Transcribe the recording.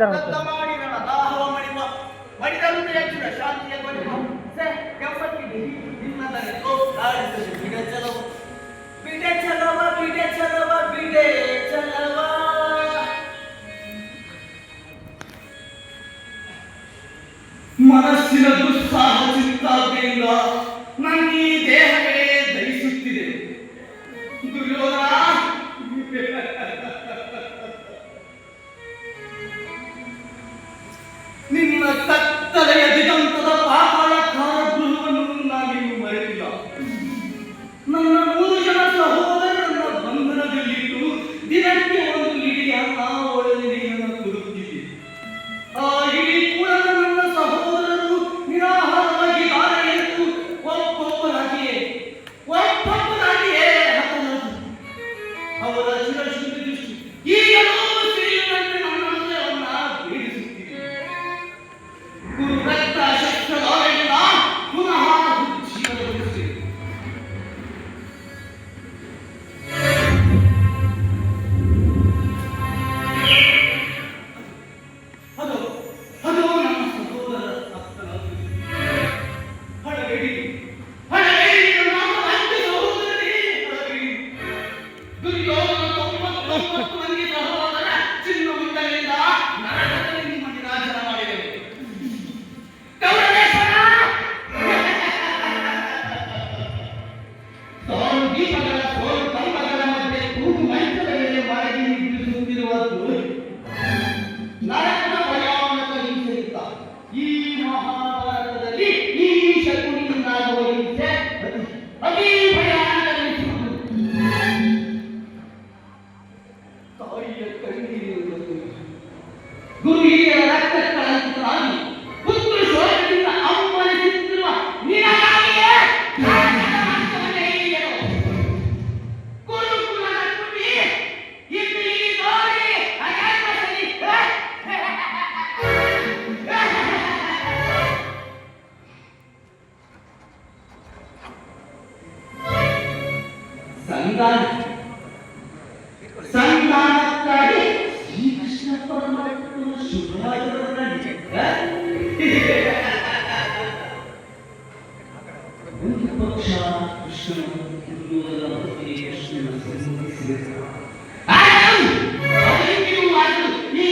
ದತ್ತ ಮಾಡಿ ನನ್ನ ದಾಹವ ಮಣಿವ ಮಡಿದಂತೆ ಹೆಚ್ಚಿನ ಶಾಂತಿಯ ಕೊನೆವ ಕೆಂಪಟ್ಟಿಗೆ ನಿನ್ನದನೆ ಕಾಡಿಸಲು ಬಿಡೆ ಚಲವ ಬಿಡೆ ಚಲವ ಬಿಡೆ ಚಲವ ಬಿಡೆ ಚಲವ ಮನಸ್ಸಿನ ದುಸ್ಸಾಹ ಚಿಂತಾಗ್ನಿಂದ ನನಗೆ ದೇಹವೇ ದಹಿಸುತ್ತಿದೆ ದುರ್ಯೋಧನ. ನಿನ್ನ ಕತ್ತಲೆಯ ದಿಗಂತದ ಪಾತಾಳ ಕಾರಾಗೃಹವನ್ನು ನಾನಿನ್ನು ಮರೆತಿಲ್ಲ. ನನ್ನ 3 ಜನ ಸಹೋದರರನ್ನ ಬಂಧನದಲ್ಲಿಟ್ಟು ದಿನಕ್ಕೆ ಒಂದು ಇಡಿಯ ಒಳಗೆ ನೀರನ್ನು ಕೊಡುತ್ತಿದ್ದೆ. ಆ ಇಡೀ ಕೂಡ ನನ್ನ ಸಹೋದರರು ನಿರಾಹಾರವಾಗಿ ದಾರಿಯೆಂದು ಒಬ್ಬೊಬ್ಬರಾಗಿಯೇ ಹತರಾದರು. ಅವರ ಚಿರಶುದ್ಧಿ ದೃಷ್ಟಿ ಈಗಲೂ ಸಿರಿಯುವಂತೆ ನನ್ನ ಹೃದಯವನ್ನ ಬೇಡಿಸುತ್ತಿದೆ. ಗುರುರಕ್ತ ಶಸ್ತ್ರಗಳಿಂದ ಪುನಃ ಜೀವನಗೊಳಿಸಿದೆ. ಅದು ನಮ್ಮ ಸಹೋದರ ಭಕ್ತನ ಹಡಬೇಡಿ ನನ್ನ ಸಹೋದರನೇ ಹಡಬೇಡಿ. ದುರ್ಯೋಧನ 99 ಮಂದಿ ಸಹೋದರ ಚಿನ್ನಮುಂಡರಿಂದ ನರಕದಲ್ಲಿ ನಿಮ್ಮನ್ನು ನಾಶನ ಮಾಡಿದೆವು. ಸೋಲು ದೀಪಗಳ ಸೋಲು ಕಂಬಗಳ ಮಧ್ಯೆ ಕೂಗು ಮಂಚದ ಮೇಲೆ ಮರಗಿ ನಿದ್ರಿಸುತ್ತಿರುವ ನರಕದ ಭಯಾನಕ ಹಿಂಸೆಯುತ್ತ ಈ ಮಹಾಭಾರತದಲ್ಲಿ ಈ ಶಕುನಿಯಿಂದಾಗುವ ಹಿಂಸೆ ಅತಿ ಭಯಾನಕವೆನಿಸುವುದು. ತಾಯಿಯ ಕಣ್ಣೀರಿರುವುದು ಗುರು ಹಿರಿಯರ ರಕ್ತ ಕಳಂಕಿತರಾಗಿ ಪುತ್ರ ಶೋಕದಿಂದ ಅಮ್ಮನಿಸುತ್ತಿರುವ ನಿನಗಾಗಿಯೇ ಗುರುಕುಲದ ಕುಟಿ ಇಲ್ಲಿ ನೋಡಿ ಅಗರ್ಭಸಲಿ ಸಂತಾನಕ್ಕಾಗಿ ಶ್ರೀಕೃಷ್ಣ ಪರಮಾತ್ಮನ ಶುಭರಾಜರನ್ನಾಗಿ ಒಂದು ಪಕ್ಷ ಕೃಷ್ಣನ ದುರ್ಯೋಧನ ಪತ್ನಿಗೆ ಕೃಷ್ಣನ ಸಂಬಂಧಿಸಿದೆ. ಈ